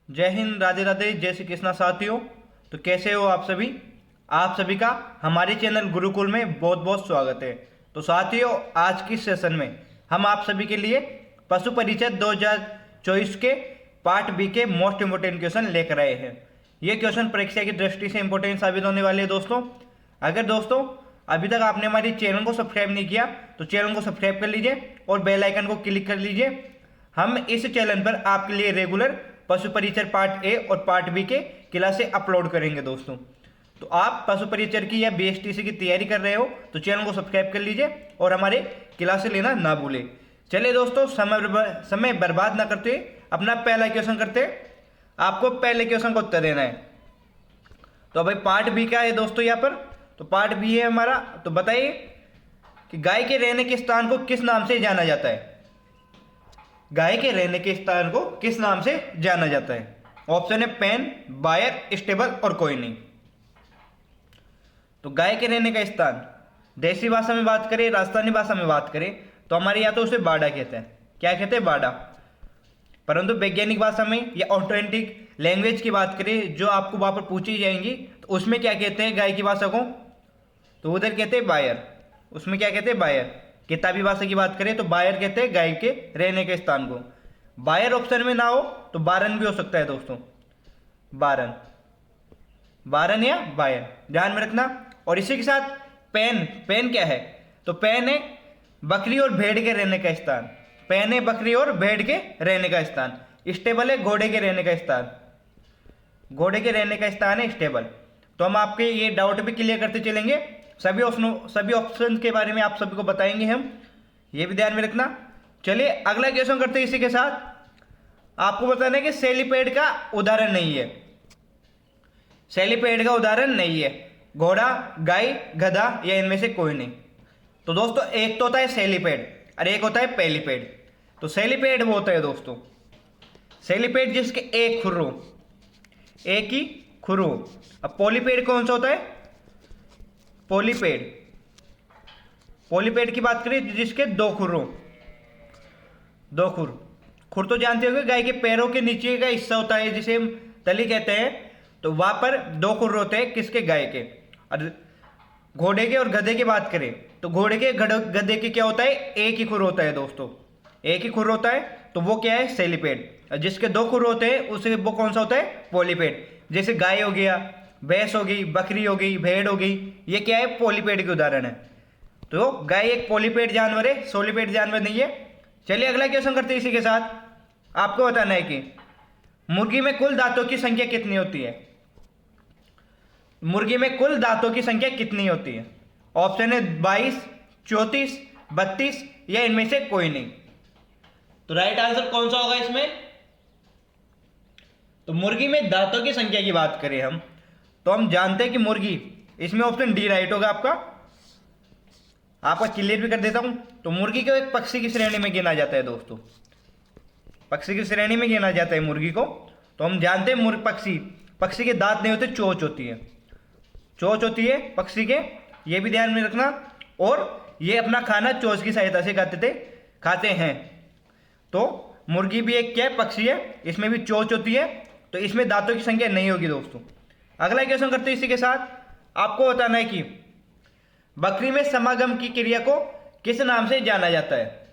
जय हिंद, राधे राधे, जय श्री कृष्णा साथियों। तो कैसे हो आप सभी? आप सभी का हमारे चैनल गुरुकुल में बहुत बहुत स्वागत है। तो साथियों, आज की सेशन में हम आप सभी के लिए पशु परिचय 2024 के पार्ट बी के मोस्ट इम्पोर्टेंट क्वेश्चन लेकर आए हैं। ये क्वेश्चन परीक्षा की दृष्टि से इम्पोर्टेंट साबित होने वाले हैं दोस्तों। अगर दोस्तों अभी तक आपने हमारी चैनल को सब्सक्राइब नहीं किया तो चैनल को सब्सक्राइब कर लीजिए और बेल आइकन को क्लिक कर लीजिए। हम इस चैनल पर आपके लिए रेगुलर पशु परिचय पार्ट ए और पार्ट बी के क्लासें अपलोड करेंगे दोस्तों। तो आप पशु परिचय की या बीएसटीसी की तैयारी कर रहे हो तो चैनल को सब्सक्राइब कर लीजिए और हमारे क्लासें लेना ना भूलें। चलिए दोस्तों, समय बर्बाद ना करते अपना पहला क्वेश्चन करते। आपको पहले क्वेश्चन का उत्तर देना है। तो भाई पार्ट बी का है दोस्तों यहाँ पर। तो पार्ट बी है हमारा। तो बताइए कि गाय के रहने के स्थान को किस नाम से जाना जाता है? गाय के रहने के स्थान को किस नाम से जाना जाता है? ऑप्शन है पेन, बायर, स्टेबल और कोई नहीं। तो गाय के रहने का स्थान देसी भाषा में बात करें, राजस्थानी भाषा में बात करें तो हमारे यहाँ तो उसे बाड़ा कहते हैं। क्या कहते हैं? बाड़ा। परंतु वैज्ञानिक भाषा में या ऑथेंटिक लैंग्वेज की बात करें जो आपको वहां पर पूछी जाएंगी तो उसमें क्या कहते हैं गाय की भाषा को? तो उधर कहते हैं बायर। उसमें क्या कहते हैं? बायर। किताबी भाषा की बात करें तो बायर कहते हैं गाय के रहने के स्थान को। बायर ऑप्शन में ना हो तो बारन भी हो सकता है दोस्तों। बारन, बारन या बायर, ध्यान में रखना। और इसी के साथ पेन। पेन क्या है? तो पेन है बकरी और भेड़ के रहने का स्थान। पेन है बकरी और भेड़ के रहने का स्थान। स्टेबल है घोड़े के रहने का स्थान। घोड़े के रहने का स्थान है स्टेबल। तो हम आपके ये डाउट भी क्लियर करते चलेंगे। सभी ऑप्शन के बारे में आप सभी को बताएंगे हम, ये भी ध्यान में रखना। चलिए अगला क्वेश्चन करते हैं। इसी के साथ आपको बताना है कि सेलीपेड का उदाहरण नहीं है। सेलीपेड का उदाहरण नहीं है घोड़ा, गाय, गधा या इनमें से कोई नहीं। तो दोस्तों एक तो होता है सेलीपेड और एक होता है पेलीपेड। तो सेलीपेड वो होता है दोस्तों, सेलीपेड जिसके एक खुर्रो, एक ही खुर्रो। अब पोलीपेड कौन सा होता है? पोलीपेड। पोलीपेड की बात करें जिसके दो खुरों, दो खुर। खुर तो जानते होंगे गाय के पैरों के नीचे का हिस्सा होता है जिसे हम तली कहते हैं। तो वहां पर दो खुर होते हैं किसके? गाय के। और घोड़े के और गधे की बात करें तो घोड़े के गधे के क्या होता है? एक ही खुर होता है दोस्तों, एक ही खुर होता है। तो वो क्या है? सेलीपेड। और जिसके दो खुर होते हैं उसे वो कौन सा होता है? पोलीपेड। जैसे गाय हो गया, भैंस हो गई, बकरी हो गई, भेड़ हो गई, ये क्या है? पोलीपेड के उदाहरण है। तो गाय एक पोलीपेड जानवर है, सोलीपेड जानवर नहीं है। चलिए अगला क्वेश्चन करते हैं। इसी के साथ आपको बताना है कि मुर्गी में कुल दांतों की संख्या कितनी होती है? मुर्गी में कुल दांतों की संख्या कितनी होती है? ऑप्शन है 22, 34, 32 या इनमें से कोई नहीं। तो राइट आंसर कौन सा होगा इसमें? तो मुर्गी में दांतों की संख्या की बात करें हम तो हम जानते हैं कि मुर्गी, इसमें ऑप्शन डी राइट होगा आपका क्लियर भी कर देता हूं। तो मुर्गी को एक पक्षी की श्रेणी में गिना जाता है दोस्तों, पक्षी की श्रेणी में गिना जाता है मुर्गी को। तो हम जानते हैं पक्षी के दांत नहीं होते, चोंच होती है, चोंच होती है पक्षी के, ये भी ध्यान में रखना। और ये अपना खाना चोंच की सहायता से खाते हैं। तो मुर्गी भी एक क्या पक्षी है, इसमें भी चोंच होती है, तो इसमें दांतों की संख्या नहीं होगी दोस्तों। अगला क्वेश्चन करते हैं। इसी के साथ आपको बताना है कि बकरी में समागम की क्रिया को किस नाम से जाना जाता है?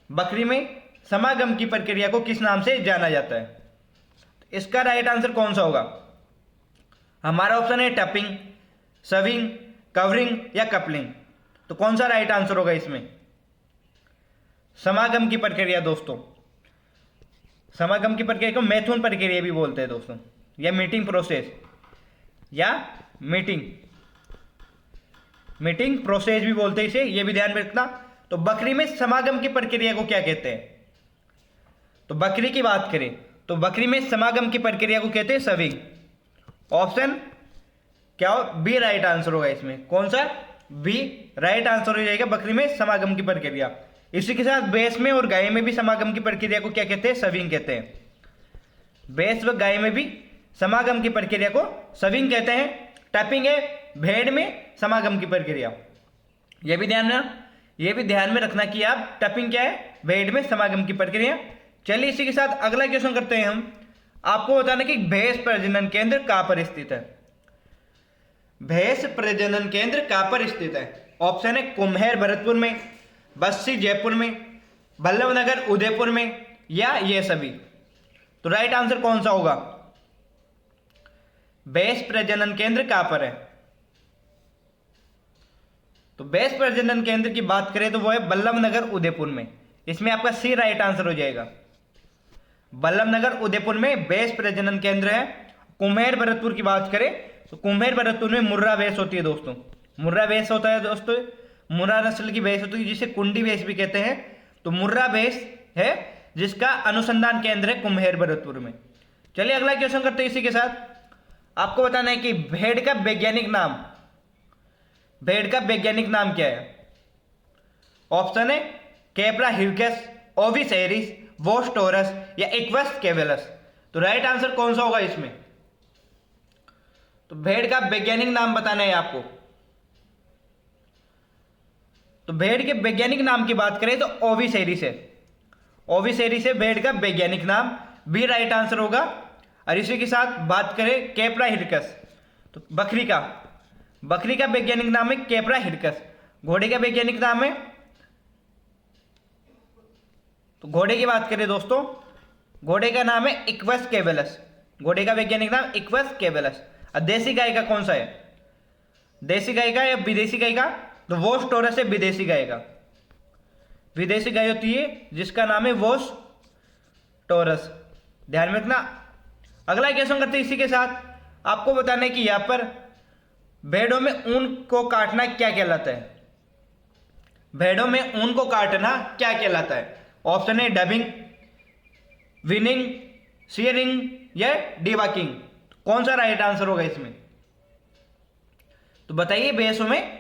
बकरी में समागम की प्रक्रिया को किस नाम से जाना जाता है? इसका राइट आंसर कौन सा होगा? हमारा ऑप्शन है टपिंग, सविंग, कवरिंग या कपलिंग। तो कौन सा राइट आंसर होगा इसमें? समागम की प्रक्रिया दोस्तों, समागम की प्रक्रिया को मैथुन प्रक्रिया भी बोलते हैं दोस्तों, या मीटिंग प्रोसेस, या मीटिंग प्रोसेस भी बोलते हैं इसे, ये भी ध्यान में रखना। तो बकरी में समागम की प्रक्रिया को क्या कहते हैं? तो बकरी की बात करें तो बकरी में समागम की प्रक्रिया को कहते हैं सविंग। ऑप्शन क्या हो? बी राइट आंसर होगा इसमें। कौन सा? बी राइट आंसर हो जाएगा बकरी में समागम की प्रक्रिया। इसी के साथ भैंस में और गाय में भी समागम की प्रक्रिया को क्या कहते हैं? सविंग कहते हैं। भैंस व गाय में भी समागम की प्रक्रिया को सविंग कहते हैं। टपिंग है भेड़ में समागम की प्रक्रिया, यह भी ध्यान में रखना कि आप टपिंग क्या है? भेड़ में समागम की प्रक्रिया। चलिए इसी के साथ अगला क्वेश्चन करते हैं हम। आपको बताना कि भैंस प्रजनन केंद्र कहां पर स्थित है। भैंस प्रजनन केंद्र कहां पर स्थित है? ऑप्शन है कुम्हेर भरतपुर में, बस्सी जयपुर में, बल्लभनगर उदयपुर में, या ये सभी। तो राइट आंसर कौन सा होगा? भैंस प्रजनन केंद्र कहां पर है? तो भैंस प्रजनन केंद्र की बात करें तो वो है बल्लभनगर उदयपुर में। इसमें आपका सी राइट आंसर हो जाएगा। बल्लभनगर उदयपुर में भैंस प्रजनन केंद्र है। कुम्हेर भरतपुर की बात करें तो कुम्हेर भरतपुर में मुर्रा भैंस होती है दोस्तों। मुर्रा भैंस होता है दोस्तों, मुर्रा नस्ल की भैंस होती है जिसे कुंडी भैंस भी कहते हैं। तो मुर्रा भैंस है जिसका अनुसंधान केंद्र है कुम्हेर भरतपुर में। चलिए अगला क्वेश्चन करते हैं इसी के साथ। आपको बताना है कि भेड़ का वैज्ञानिक नाम, भेड़ का वैज्ञानिक नाम क्या है? ऑप्शन है कैप्रा हिरकस, ओविस एरिस, वोस टोरस, या इक्वस कैवेलस। तो राइट आंसर कौन सा होगा इसमें? तो भेड़ का वैज्ञानिक नाम बताना है आपको। तो भेड़ के वैज्ञानिक नाम की बात करें तो ओविस एरिस है। ओविस एरिस है भेड़ का वैज्ञानिक नाम, बी राइट आंसर होगा। और इसी के साथ बात करें कैप्रा हिरकस, तो बकरी का वैज्ञानिक नाम है कैप्रा हिरकस। घोड़े का वैज्ञानिक नाम है, तो घोड़े की बात करें दोस्तों, घोड़े का नाम है इक्वस कैवेलस। घोड़े का वैज्ञानिक नाम इक्वस कैवेलस। और देसी गाय का कौन सा है? देसी गाय का या विदेशी गाय का? तो वोस टोरस है विदेशी गाय का। विदेशी गाय होती है जिसका नाम है वोस टोरस, ध्यान में रखना। अगला क्वेश्चन करते हैं इसी के साथ। आपको बताना है कि यहां पर भेड़ों में ऊन को काटना क्या कहलाता है? भेड़ों में ऊन को काटना क्या कहलाता है? ऑप्शन है डबिंग, विनिंग, शेयरिंग, या डिवाकिंग। कौन सा राइट आंसर होगा इसमें? तो बताइए भैंसों में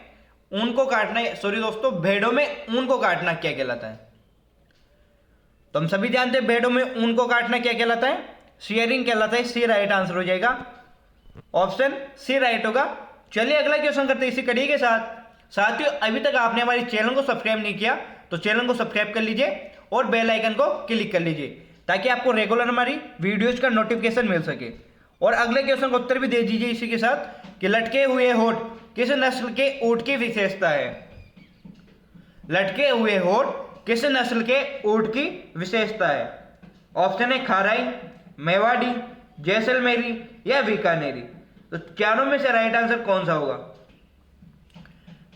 ऊन को काटना, सॉरी दोस्तों, भेड़ों में ऊन को काटना क्या कहलाता है? तो हम सभी जानते हैं भेड़ों में ऊन को काटना क्या कहलाता है? शेयरिंग कहलाता है। सी राइट आंसर हो जाएगा। ऑप्शन सी राइट होगा। चलिए अगला क्वेश्चन करते हैं इसी कड़ी के साथ। साथियों अभी तक आपने हमारे चैनल को सब्सक्राइब नहीं किया तो चैनल को सब्सक्राइब कर लीजिए और बेल आइकन को क्लिक कर लीजिए ताकि आपको रेगुलर हमारी वीडियोज का नोटिफिकेशन मिल सके। और अगले क्वेश्चन का उत्तर भी दे दीजिए इसी के साथ कि लटके हुए होठ किस नस्ल के ऊंट की विशेषता है? लटके हुए होठ किस नस्ल के ऊंट की विशेषता है? ऑप्शन है खाराई, मेवाड़ी, जैसलमेरी, या बीकानेरी। तो चारों में से राइट आंसर कौन सा होगा?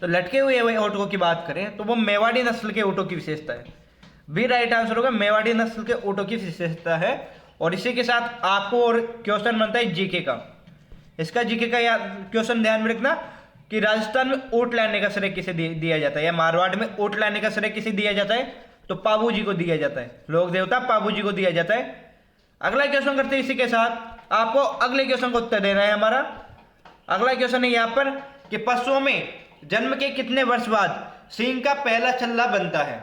तो लटके हुए ऊंटों की बात करें तो वो मेवाड़ी नस्ल के ऊंटों की विशेषता है। बी राइट आंसर होगा, मेवाड़ी नस्ल के ऊंटों की विशेषता है। और इसी के साथ आपको और क्वेश्चन बनता है जीके का। इसका जीके का क्वेश्चन ध्यान में रखना कि राजस्थान में ऊंट लाने का श्रेय किसे दिया जाता है, या मारवाड़ में ऊंट लाने का श्रेय किसे दिया जाता है? तो पाबू जी को दिया जाता है। लोक देवता पाबू जी को दिया जाता है। अगला क्वेश्चन करते हैं इसी के साथ। आपको अगले क्वेश्चन का उत्तर देना है हमारा। अगला क्वेश्चन है यहाँ पर कि पशुओं में जन्म के कितने वर्ष बाद सींग का पहला छल्ला बनता है?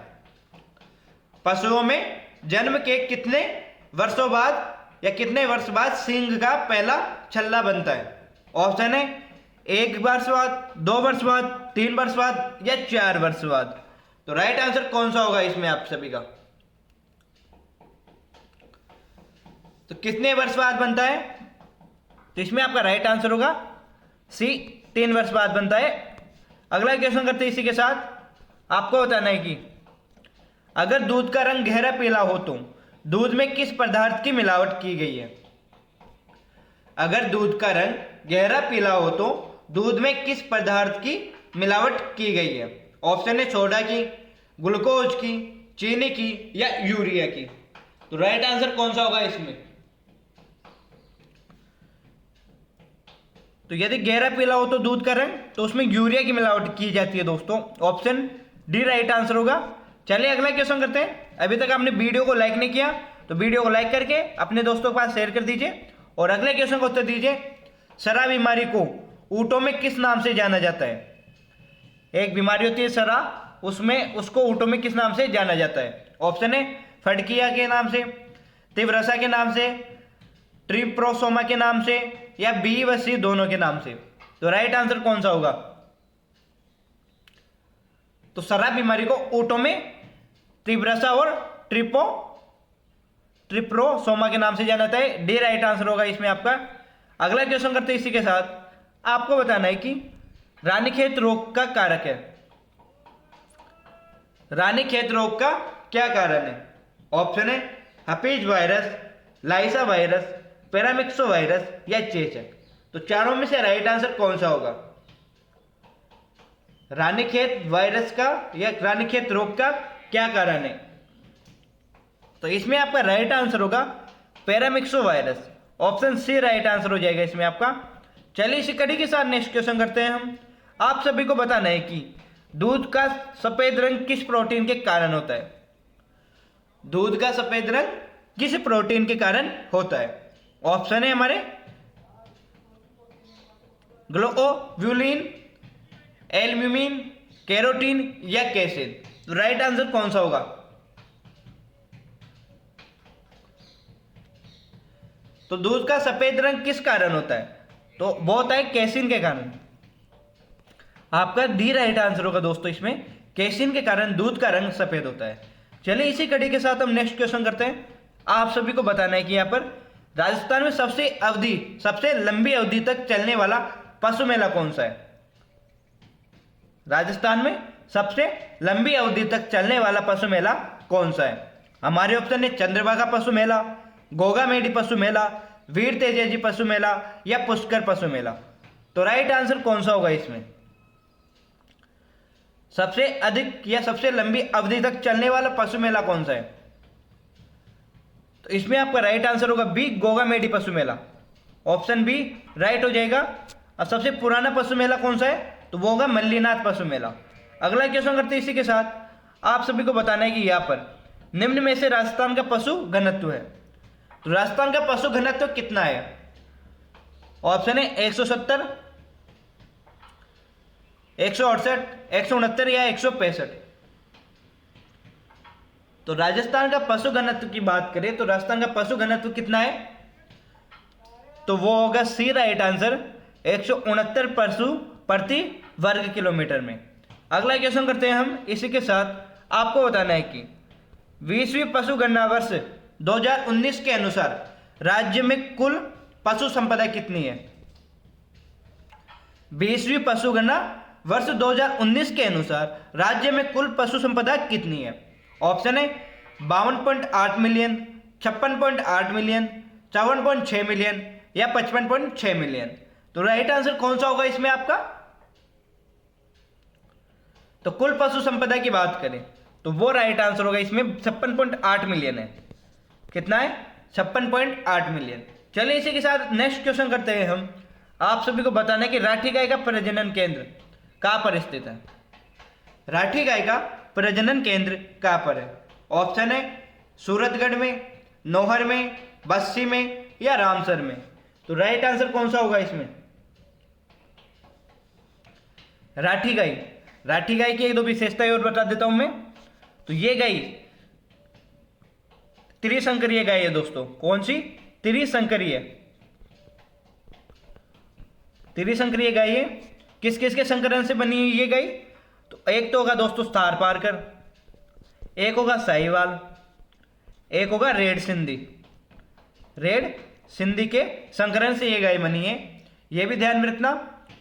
पशुओं में जन्म के कितने वर्षों बाद या कितने वर्ष बाद सींग का पहला छल्ला बनता है? ऑप्शन है 1 वर्ष बाद, 2 वर्ष बाद, 3 वर्ष बाद, या 4 वर्ष बाद। तो राइट आंसर कौन सा होगा इसमें आप सभी का? तो कितने वर्ष बाद बनता है? तो इसमें आपका राइट आंसर होगा सी, 3 वर्ष बाद बनता है। अगला क्वेश्चन करते हैं इसी के साथ। आपको बताना है कि अगर दूध का रंग गहरा पीला हो तो दूध में किस पदार्थ की मिलावट की गई है? अगर दूध का रंग गहरा पीला हो तो दूध में किस पदार्थ की मिलावट की गई है? ऑप्शन है सोडा की, ग्लूकोज की, चीनी की, या यूरिया की। तो राइट आंसर कौन सा होगा इसमें? तो यदि गहरा पीला हो तो दूध का रंग, तो उसमें यूरिया की मिलावट की जाती है दोस्तों। ऑप्शन डी राइट आंसर होगा। चलिए अगला क्वेश्चन करते हैं। अभी तक आपने वीडियो को लाइक नहीं किया तो वीडियो को लाइक करके अपने दोस्तों के पास शेयर कर दीजिए और अगले क्वेश्चन का उत्तर दीजिए। सरा बीमारी को ऊंटों में किस नाम से जाना जाता है? एक बीमारी होती है सरा, उसमें उसको ऊंटों में किस नाम से जाना जाता है? ऑप्शन है फड़किया के नाम से, तिवरसा के नाम से, ट्रिप्रोसोमा के नाम से, या बी व सी दोनों के नाम से। तो राइट आंसर कौन सा होगा? तो सरा बीमारी को ऊंटों में तिवरसा और ट्रिप्रोसोमा के नाम से जाना जाता है। डी राइट आंसर होगा इसमें आपका। अगला क्वेश्चन करते हैं इसी के साथ। आपको बताना है कि रानीखेत रोग का कारक है। रानीखेत रोग का क्या कारण है? ऑप्शन है हफीज virus, lyssavirus, paramyxovirus या चेचक। तो चारों में से राइट आंसर कौन सा होगा? रानीखेत वायरस का या रानीखेत रोग का क्या कारण है? तो इसमें आपका राइट आंसर होगा paramyxo virus. Option C right answer हो जाएगा इसमें आपका। चलिए इसी कड़ी के साथ नेक्स्ट क्वेश्चन करते हैं हम। आप सभी को बताना है कि दूध का सफेद रंग किस प्रोटीन के कारण होता है? दूध का सफेद रंग किस प्रोटीन के कारण होता है? ऑप्शन है हमारे ग्लोब्यूलिन, एल्ब्यूमिन, कैरोटीन या कैसिन। तो राइट आंसर कौन सा होगा? तो दूध का सफेद रंग किस कारण होता है? तो वो होता है कैसिन के कारण। आपका डी राइट आंसर होगा दोस्तों इसमें। कैसिन के कारण दूध का रंग सफेद होता है। चलिए इसी कड़ी के साथ हम नेक्स्ट क्वेश्चन करते हैं। आप सभी को बताना है कि यहाँ पर राजस्थान में सबसे लंबी अवधि तक चलने वाला पशु मेला कौन सा है? राजस्थान में सबसे लंबी अवधि तक चलने वाला पशु मेला कौन सा है? हमारे ऑप्शन है चंद्रभागा पशु मेला, गोगामेडी पशु मेला, वीर तेजाजी पशु मेला या पुष्कर पशु मेला। तो राइट आंसर कौन सा होगा इसमें? सबसे अधिक या सबसे लंबी अवधि तक चलने वाला पशु मेला कौन सा है? तो इसमें आपका राइट आंसर होगा बी, गोगामेडी पशु मेला। ऑप्शन बी राइट हो जाएगा। अब सबसे पुराना पशु मेला कौन सा है? तो वो होगा मल्लीनाथ पशु मेला। अगला क्वेश्चन करते हैं इसी के साथ। आप सभी को बताना है कि यहाँ पर निम्न में से राजस्थान का पशु घनत्व है। तो राजस्थान का पशु घनत्व कितना है? ऑप्शन है 170, 168, 169 या 165। तो राजस्थान का पशु घनत्व की बात करें तो राजस्थान का पशु घनत्व कितना है? तो वो होगा सी राइट आंसर, 169 पशु प्रति वर्ग किलोमीटर में। अगला क्वेश्चन करते हैं हम इसी के साथ। आपको बताना है कि 20वीं पशु गणना वर्ष 2019 के अनुसार राज्य में कुल पशु संपदा कितनी है? 20वीं पशु गणना वर्ष 2019 के अनुसार राज्य में कुल पशु संपदा कितनी है? ऑप्शन है 52.8 मिलियन, 56.8 मिलियन, 54.6 मिलियन या 55.6 मिलियन। तो राइट आंसर कौन सा होगा इसमें आपका? तो कुल पशु संपदा की बात करें तो वो राइट आंसर होगा इसमें 56.8 मिलियन है। कितना है? 56.8 मिलियन। चलिए इसी के साथ नेक्स्ट क्वेश्चन करते हैं हम। आप सभी को बताना है कि राठी गाय का प्रजनन केंद्र कहां पर स्थित है? राठी गाय का प्रजनन केंद्र कहां पर है? ऑप्शन है सूरतगढ़ में, नौहर में, बस्सी में या रामसर में। तो राइट आंसर कौन सा होगा इसमें? राठी गाय की एक दो विशेषताएं और बता देता हूं मैं। तो ये गाय त्रिसंकरीय गाय है दोस्तों। कौन सी? त्रिसंकरीय गाय है। किस किस के संकरण से बनी हुई ये गाय? तो एक तो होगा दोस्तों स्टार पार्कर, एक होगा साहिवाल, एक होगा रेड सिंधी के संकरण से ये गाय बनी है। ये भी ध्यान में रखना।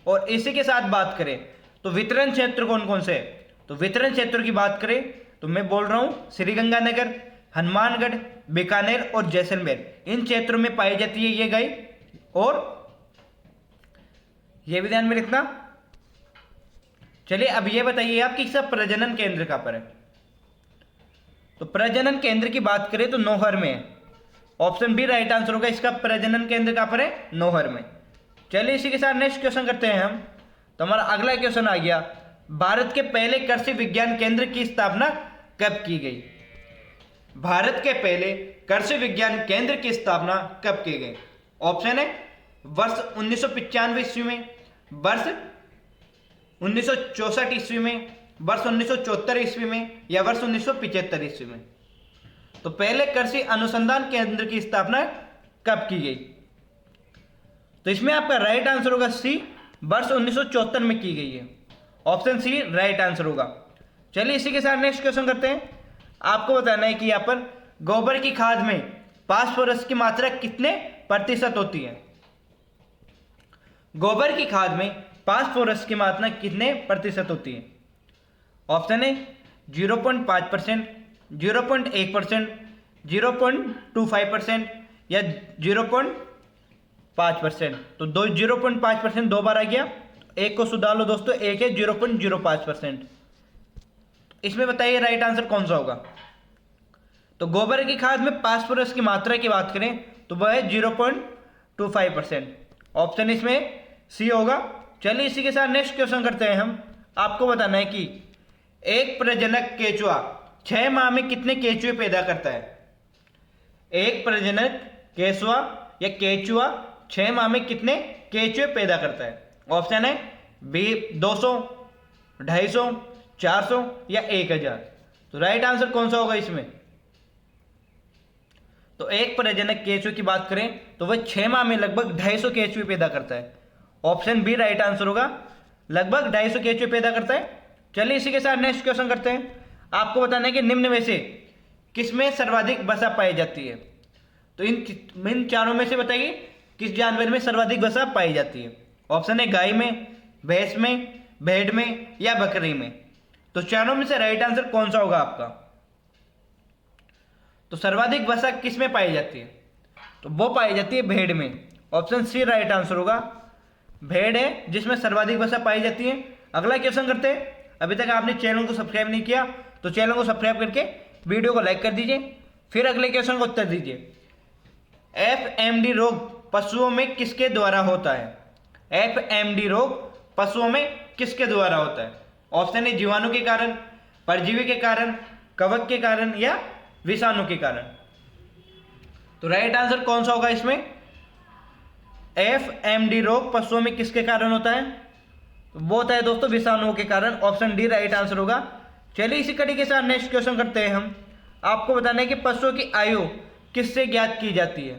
और इसी के साथ बात करें तो वितरण क्षेत्र कौन कौन से है? तो वितरण क्षेत्र की बात करें तो मैं बोल रहा हूं श्रीगंगानगर, हनुमानगढ़, बीकानेर और जैसलमेर, इन क्षेत्रों में पाई जाती है ये गाय। और ये भी ध्यान में रखना। चलिए अब ये बताइए आप कि इसका प्रजनन केंद्र कहां पर है? तो प्रजनन केंद्र की बात करें तो नौहर में है। ऑप्शन बी राइट आंसर होगा। इसका प्रजनन केंद्र कहां पर है? नौहर में। चलिए इसी के साथ नेक्स्ट क्वेश्चन करते हैं हम। तो हमारा अगला क्वेश्चन आ गया, भारत के पहले कृषि विज्ञान केंद्र की स्थापना कब की गई? भारत के पहले कृषि विज्ञान केंद्र की स्थापना कब की गई? ऑप्शन है वर्ष 1995 ईस्वी में, वर्ष 1964 ईस्वी में, वर्ष 1974 ईस्वी में या वर्ष 1975 ईस्वी में। तो पहले कृषि अनुसंधान केंद्र की स्थापना कब की गई? तो इसमें आपका राइट आंसर होगा सी, वर्ष 1974 में की गई है। ऑप्शन सी राइट आंसर होगा। चलिए इसी के साथ नेक्स्ट क्वेश्चन करते हैं। आपको बताना है कि यहाँ पर गोबर की खाद में फास्फोरस की मात्रा कितने प्रतिशत होती है? गोबर की खाद में फास्फोरस की मात्रा कितने प्रतिशत होती है? ऑप्शन ए 0.5%, 0.1%, 0.25% या 0.5%। तो 0.5% 2 बार आ गया, एक को सुधार लो दोस्तों, एक है 0.05%। इसमें बताइए राइट आंसर कौन सा होगा? तो गोबर की खाद में फास्फोरस की मात्रा की बात करें तो वह है 0.25%। ऑप्शन इसमें सी होगा। चलिए इसी के साथ नेक्स्ट क्वेश्चन करते हैं हम। आपको बताना है कि एक प्रजनक केचुआ 6 माह में कितने केचुए पैदा करता है? एक प्रजनक केचुआ या केचुआ 6 माह में कितने केचुए पैदा करता है? ऑप्शन है बी 200, 250, 400 या 1000। तो राइट आंसर कौन सा होगा इसमें? तो एक प्रजनक केचुए की बात करें तो वह 6 माह में लगभग 250 केचुए पैदा करता है। ऑप्शन बी राइट आंसर होगा, लगभग 250 केचुए पैदा करता है। चलिए इसी के साथ नेक्स्ट क्वेश्चन करते हैं। आपको बताना है कि निम्न में से किसमें सर्वाधिक वसा पाई जाती है? तो इन चारों में से बताइए किस जानवर में सर्वाधिक वसा पाई जाती है? ऑप्शन है गाय में, भैंस में, भेड़ में या बकरी में। तो चारों में से राइट आंसर कौन सा होगा आपका? तो सर्वाधिक वसा किस में पाई जाती है? तो वो पाई जाती है भेड़ में। ऑप्शन सी राइट आंसर होगा, भेड़ है जिसमें सर्वाधिक वसा पाई जाती है। अगला क्वेश्चन करते हैं। अभी तक आपने चैनल को सब्सक्राइब नहीं किया तो चैनल को सब्सक्राइब करके वीडियो को लाइक कर दीजिए। फिर अगले क्वेश्चन को उत्तर दीजिए। FMD रोग पशुओं में किसके द्वारा होता है? FMD रोग पशुओं में किसके द्वारा होता है? ऑप्शन है जीवाणु के कारण, परजीवी के कारण, कवक के कारण या विषाणु के कारण। तो राइट आंसर कौन सा होगा इसमें? FMD रोग पशुओं में किसके कारण होता है? तो वो होता है दोस्तों विषाणुओं के कारण। ऑप्शन डी राइट आंसर होगा। चलिए इसी कड़ी के साथ नेक्स्ट क्वेश्चन करते हैं हम। आपको बताना है कि पशुओं की आयु किससे ज्ञात की जाती है?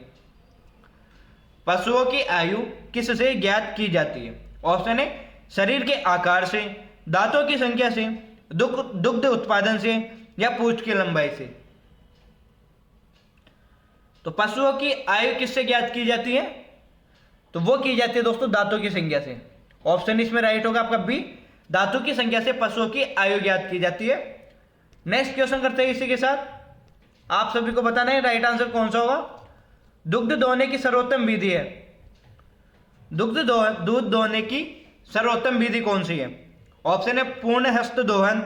पशुओं की आयु किससे ज्ञात की जाती है? ऑप्शन है शरीर के आकार से, दांतों की संख्या से, दुग्ध उत्पादन से या पूंछ की लंबाई से। तो पशुओं की आयु किससे ज्ञात की जाती है? तो वो की जाती है दोस्तों दांतों की संख्या से। ऑप्शन इसमें राइट होगा आपका बी, दांतों की संख्या से पशुओं की आयु ज्ञात की जाती है। नेक्स्ट क्वेश्चन करते हैं इसी के साथ। आप सभी को बताना है राइट आंसर कौन सा होगा। दुग्ध दोहने की सर्वोत्तम विधि है। दूध दोहने की सर्वोत्तम विधि कौन सी है? ऑप्शन है पूर्ण हस्त दोहन,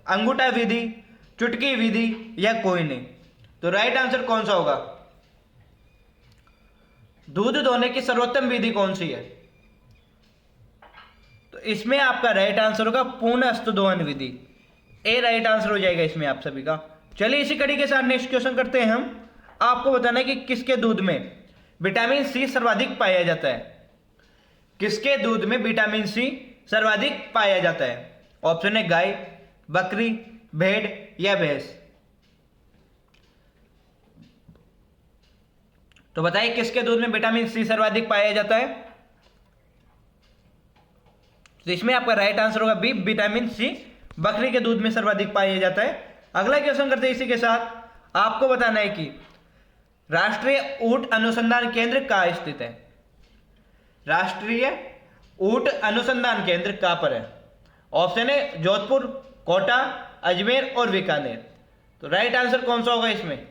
अंगूठा विधि, चुटकी विधि या कोई नहीं। तो राइट आंसर कौन सा होगा? दूध दोहने की सर्वोत्तम विधि कौन सी है? तो इसमें आपका राइट आंसर होगा पूर्ण हस्त दोहन विधि। ए राइट आंसर हो जाएगा इसमें आप सभी का। चलिए इसी कड़ी के साथ नेक्स्ट क्वेश्चन करते हैं हम। आपको बताना है कि किसके दूध में विटामिन सी सर्वाधिक पाया जाता है? किसके दूध में विटामिन सी सर्वाधिक पाया जाता है? ऑप्शन है गाय, बकरी, भेड़ या भैंस। तो बताइए किसके दूध में विटामिन सी सर्वाधिक पाया जाता है? तो इसमें आपका राइट आंसर होगा बी, विटामिन सी बकरी के दूध में सर्वाधिक पाया जाता है। अगला क्वेश्चन करते हैं इसी के साथ। आपको बताना है कि राष्ट्रीय ऊंट अनुसंधान केंद्र कहाँ स्थित है? राष्ट्रीय ऊंट अनुसंधान केंद्र कहाँ पर है? ऑप्शन है जोधपुर, कोटा, अजमेर और बीकानेर। तो राइट आंसर कौन सा होगा इसमें?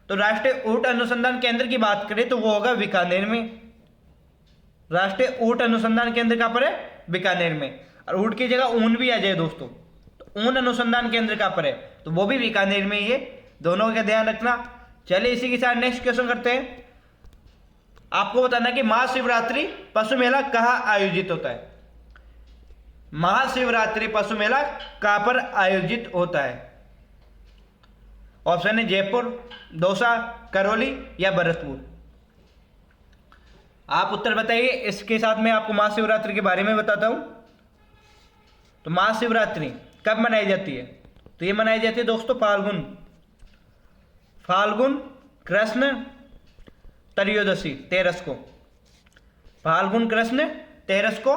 तो राष्ट्रीय ऊंट अनुसंधान केंद्र की बात करें तो वो होगा बीकानेर में। राष्ट्रीय ऊंट अनुसंधान केंद्र कहाँ पर है? बीकानेर में। और ऊंट की जगह ऊन भी आ जाए दोस्तों, तो ऊन अनुसंधान केंद्र कहाँ पर है? तो वो भी बीकानेर में ही है। दोनों का ध्यान रखना। चलिए इसी के साथ नेक्स्ट क्वेश्चन करते हैं। आपको बताना कि महाशिवरात्रि पशु मेला कहाँ आयोजित होता है? महाशिवरात्रि पशु मेला कहाँ पर आयोजित होता है? ऑप्शन है जयपुर, दौसा, करौली या भरतपुर। आप उत्तर बताइए। इसके साथ मैं आपको महाशिवरात्रि के बारे में बताता हूं। तो महाशिवरात्रि कब मनाई जाती है? तो ये मनाई जाती है दोस्तों फाल्गुन कृष्ण त्रयोदशी 13 को। फाल्गुन कृष्ण 13 को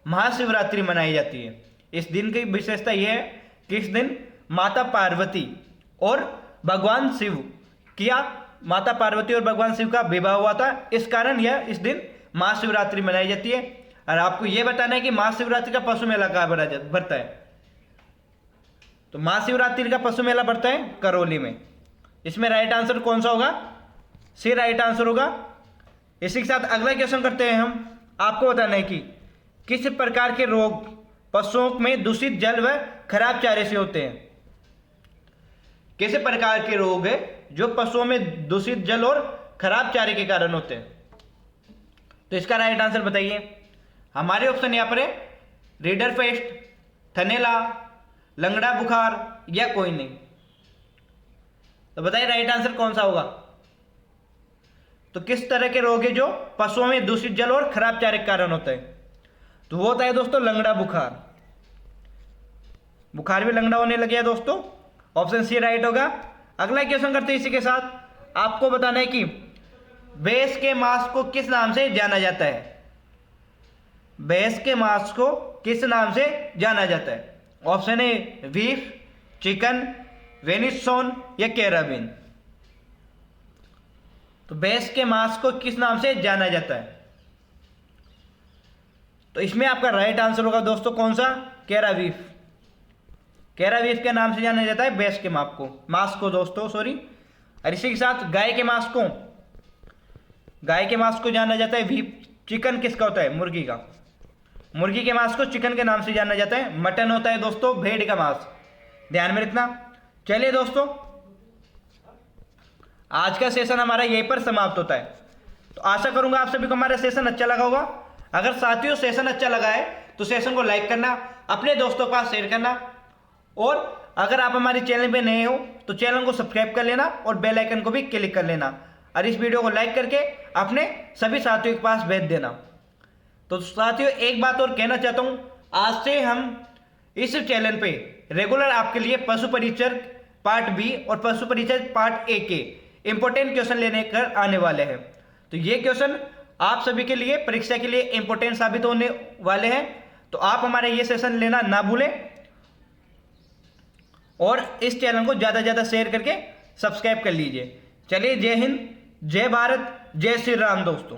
महाशिवरात्रि मनाई जाती है। इस दिन की विशेषता यह है कि इस दिन माता पार्वती और भगवान शिव किया, माता पार्वती और भगवान शिव का विवाह हुआ था, इस कारण यह इस दिन महाशिवरात्रि मनाई जाती है। और आपको यह बताना है कि महाशिवरात्रि का पशु मेला कहाँ भरता है। तो महाशिवरात्रि का पशु मेला भरता है करौली में। इसमें राइट आंसर कौन सा होगा? सी राइट आंसर होगा। इसी के साथ अगला क्वेश्चन करते हैं हम। आपको बताना है कि किस प्रकार के रोग पशुओं में दूषित जल व खराब चारे से होते हैं। किस प्रकार के रोग है जो पशुओं में दूषित जल और खराब चारे के कारण होते हैं? तो इसका राइट आंसर बताइए। हमारे ऑप्शन यहां पर है रीडर पेस्ट, थनैला, लंगड़ा बुखार या कोई नहीं। तो बताइए राइट आंसर कौन सा होगा। तो किस तरह के रोग है जो पशुओं में दूषित जल और खराब चारे के कारण होता है? तो वो होता है दोस्तों लंगड़ा बुखार। बुखार भी लंगड़ा होने लगे दोस्तों। ऑप्शन सी राइट होगा। अगला क्वेश्चन करते हैं। इसी के साथ आपको बताना है कि भैंस के मांस को किस नाम से जाना जाता है। भैंस के मांस को किस नाम से जाना जाता है? ऑप्शन ए बीफ, चिकन, वेनिसोन या कैराबिन। तो भैंस के मांस को किस नाम से जाना जाता है? तो इसमें आपका राइट आंसर होगा दोस्तों कौन सा? कैराबीफ। कैराबीफ के नाम से जाना जाता है भैंस के मांस को दोस्तों, सॉरी। और इसी के साथ गाय के मांस को जाना जाता है बीफ। चिकन किसका होता है? मुर्गी का। मुर्गी के मांस को चिकन के नाम से जाना जाता है। मटन होता है दोस्तों भेड़ का मांस, ध्यान में रखना। चलिए दोस्तों, आज का सेशन हमारा यहीं पर समाप्त होता है। तो आशा करूंगा आप सभी को हमारा सेशन अच्छा लगा होगा। अगर साथियों सेशन अच्छा लगा है तो सेशन को लाइक करना, अपने दोस्तों के पास शेयर करना, और अगर आप हमारे चैनल पे नए हो तो चैनल को सब्सक्राइब कर लेना और बेल आइकन को भी क्लिक कर लेना, और इस वीडियो को लाइक करके अपने सभी साथियों के पास भेज देना। तो साथियों एक बात और कहना चाहता हूं, आज से हम इस चैनल पे रेगुलर आपके लिए पशु परिचर पार्ट बी और पशु परिचर पार्ट ए के इंपॉर्टेंट क्वेश्चन लेने कर आने वाले हैं। तो ये क्वेश्चन आप सभी के लिए परीक्षा के लिए इंपॉर्टेंट साबित होने वाले हैं। तो आप हमारा ये सेशन लेना ना भूलें, और इस चैनल को ज़्यादा से ज़्यादा शेयर करके सब्सक्राइब कर लीजिए। चलिए, जय हिंद, जय भारत, जय श्री राम दोस्तों।